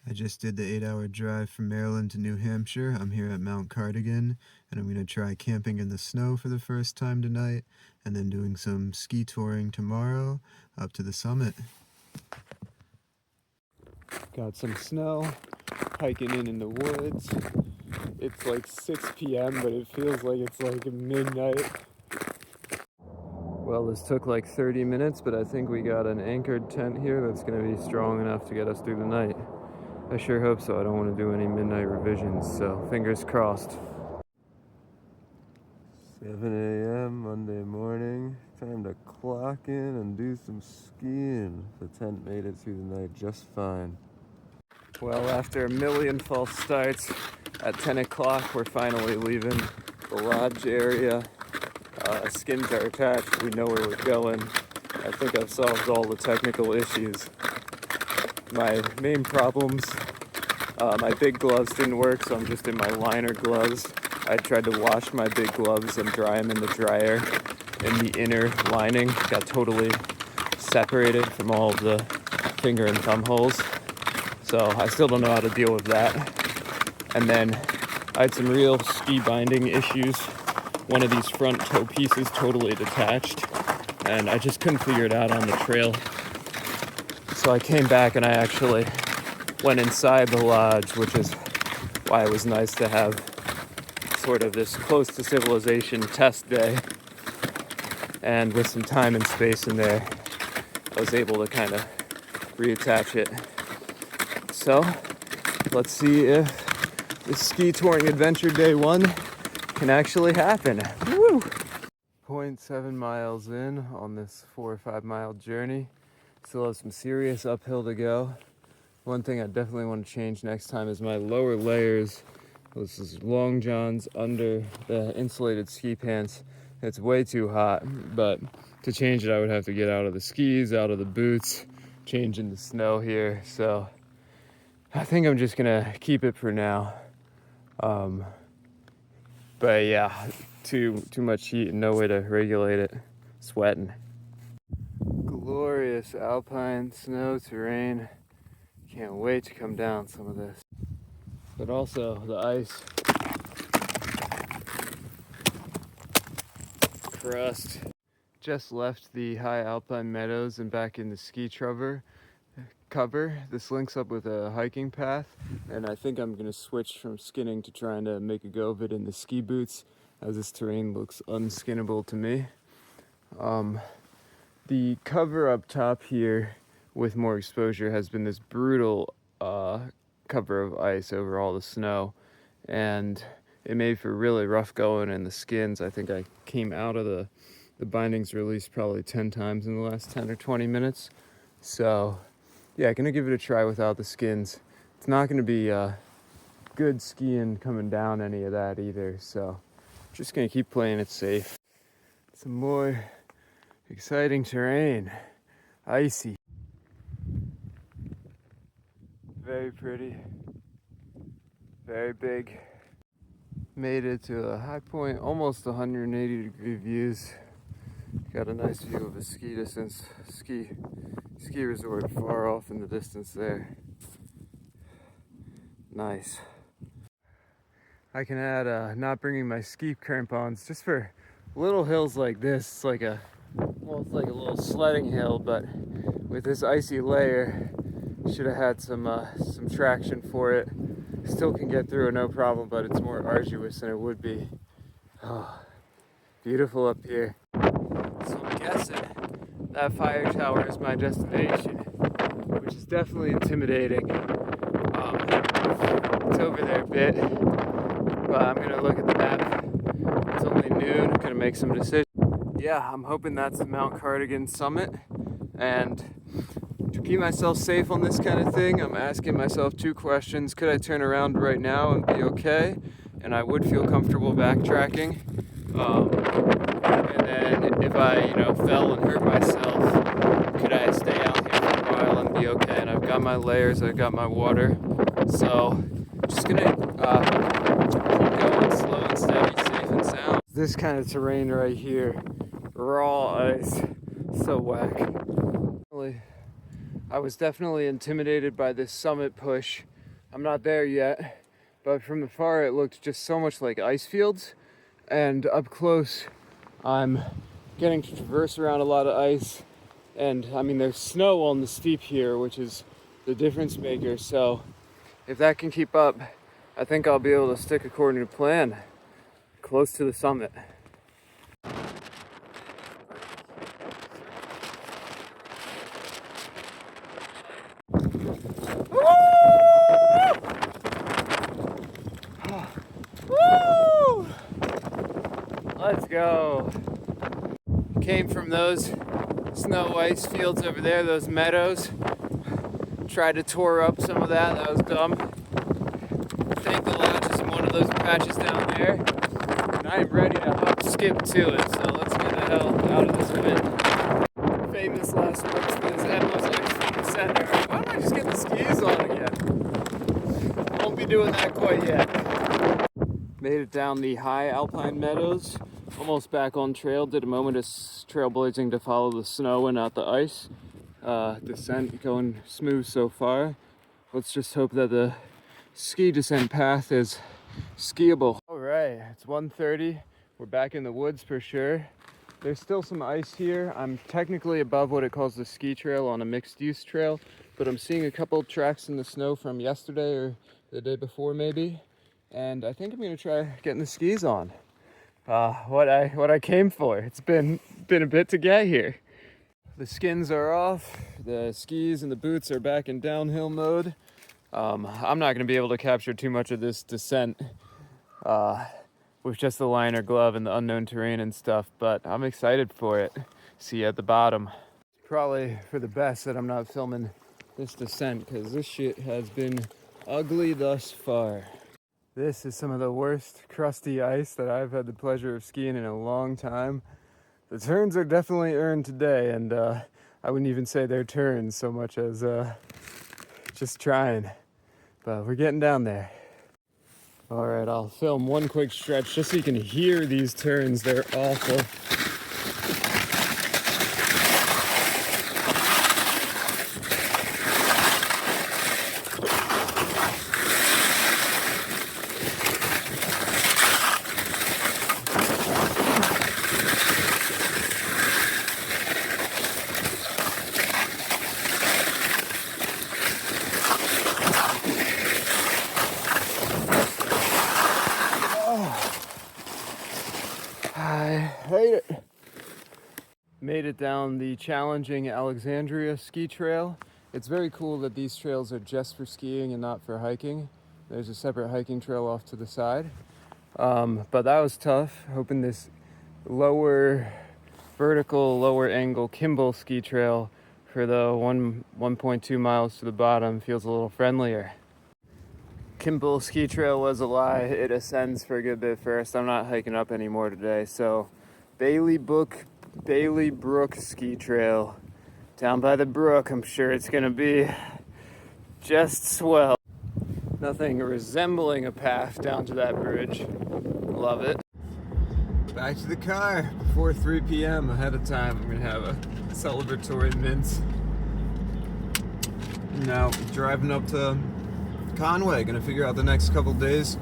I just did the 8-hour drive from Maryland to New Hampshire. I'm here at Mount Cardigan, and I'm going to try camping in the snow for the first time tonight, and then doing some ski touring tomorrow up to the summit. Got some snow, hiking in the woods. It's like 6 p.m., but it feels like it's like midnight. Well, this took like 30 minutes, but I think we got an anchored tent here that's going to be strong enough to get us through the night. I sure hope so. I don't want to do any midnight revisions, so fingers crossed. 7 a.m. Monday morning. Time to clock in and do some skiing. The tent made it through the night just fine. Well, after a million false starts, at 10 o'clock we're finally leaving the lodge area. Skins are attached. We know where we're going. I think I've solved all the technical issues. My main problems, my big gloves didn't work, so I'm just in my liner gloves. I tried to wash my big gloves and dry them in the dryer, and the inner lining got totally separated from all of the finger and thumb holes. So I still don't know how to deal with that. And then I had some real ski binding issues. One of these front toe pieces totally detached, and I just couldn't figure it out on the trail. So I came back and I actually went inside the lodge, which is why it was nice to have sort of this close to civilization test day. And with some time and space in there, I was able to kind of reattach it. So let's see if this ski touring adventure day 1 can actually happen. Woo! 0.7 miles in on this 4 or 5 mile journey. Still have some serious uphill to go. One thing I definitely want to change next time is my lower layers. This is long johns under the insulated ski pants. It's way too hot, but to change it I would have to get out of the skis, out of the boots, change in the snow here. So I think I'm just gonna keep it for now. But yeah, too much heat and no way to regulate it. Sweating. Glorious alpine snow terrain. Can't wait to come down some of this. But also the ice crust. Just left the high alpine meadows and back in the ski cover. This links up with a hiking path, and I think I'm gonna switch from skinning to trying to make a go of it in the ski boots, as this terrain looks unskinnable to me. The cover up top here with more exposure has been this brutal cover of ice over all the snow, and it made for really rough going. And the skins, I think I came out of the bindings released probably 10 times in the last 10 or 20 minutes. So yeah, gonna give it a try without the skins. It's not gonna be good skiing coming down any of that either, so just gonna keep playing it safe. Some more exciting terrain. Icy. Very pretty. Very big. Made it to a high point, almost 180-degree views. Got a nice view of a ski resort far off in the distance there. Nice. I can add not bringing my ski crampons just for little hills like this. It's like a little sledding hill, but with this icy layer, should have had some traction for it. Still can get through it no problem, but it's more arduous than it would be. Oh, beautiful up here. So I'm guessing that fire tower is my destination, which is definitely intimidating. It's over there a bit, but I'm gonna look at the map. It's only noon, I'm gonna make some decisions. Yeah, I'm hoping that's the Mount Cardigan summit, and to keep myself safe on this kind of thing, I'm asking myself 2 questions. Could I turn around right now and be okay? And I would feel comfortable backtracking. And then if I, fell and hurt myself, could I stay out here for a while and be okay? And I've got my layers, I've got my water. So just gonna keep going slow and steady, safe and sound. This kind of terrain right here, raw ice, so whack. I was definitely intimidated by this summit push, I'm not there yet, but from the far it looked just so much like ice fields, and up close I'm getting to traverse around a lot of ice, and I mean there's snow on the steep here, which is the difference maker. So if that can keep up, I think I'll be able to stick according to plan close to the summit. Woo! Let's go. Came from those snow ice fields over there, those meadows. Tried to tour up some of that. That was dumb. Thank the latches in one of those patches down there. And I am ready to hop skip to it. So let's get the hell out of this wind. Famous last words for this endless ice descent. Why don't I just get the skis on again? Won't be doing that quite yet. Made it down the high alpine meadows. Almost back on trail. Did a moment of trailblazing to follow the snow and not the ice. Descent going smooth so far. Let's just hope that the ski descent path is skiable. All right, it's 1:30. We're back in the woods for sure. There's still some ice here. I'm technically above what it calls the ski trail on a mixed use trail, but I'm seeing a couple tracks in the snow from yesterday or the day before maybe. And I think I'm gonna try getting the skis on. What I came for. It's been a bit to get here. The skins are off, the skis and the boots are back in downhill mode. I'm not going to be able to capture too much of this descent with just the liner glove and the unknown terrain and stuff, but I'm excited for it. See you at the bottom. Probably for the best that I'm not filming this descent, because this shit has been ugly thus far. This is some of the worst crusty ice that I've had the pleasure of skiing in a long time. The turns are definitely earned today, and I wouldn't even say they're turns so much as just trying. But we're getting down there. All right, I'll film one quick stretch just so you can hear these turns. They're awful. I hate it. Made it down the challenging Alexandria ski trail. It's very cool that these trails are just for skiing and not for hiking. There's a separate hiking trail off to the side. But that was tough. Hoping this lower vertical, lower angle Kimball ski trail for the 1.2 miles to the bottom feels a little friendlier. Kimball ski trail was a lie. It ascends for a good bit first. I'm not hiking up anymore today. So Bailey Brook ski trail down by the brook. I'm sure it's gonna be just swell. Nothing resembling a path down to that bridge. Love it. Back to the car before 3 p.m. ahead of time. I'm gonna have a celebratory mince. Now driving up to Conway, gonna figure out the next couple days.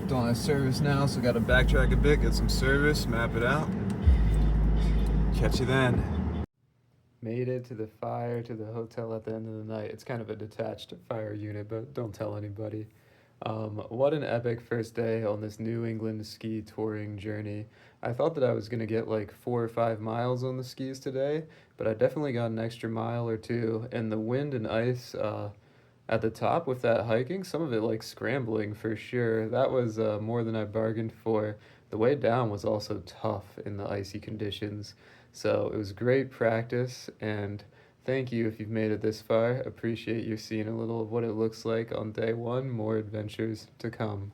Don't have service now, so gotta backtrack a bit, get some service, map it out. Catch you then. Made it to the hotel at the end of the night. It's kind of a detached fire unit, but don't tell anybody. What an epic first day on this New England ski touring journey. I thought that I was gonna get like 4 or 5 miles on the skis today, but I definitely got an extra mile or two, and the wind and ice at the top with that hiking, some of it like scrambling for sure. That was more than I bargained for. The way down was also tough in the icy conditions. So it was great practice, and thank you if you've made it this far. Appreciate you seeing a little of what it looks like on day one. More adventures to come.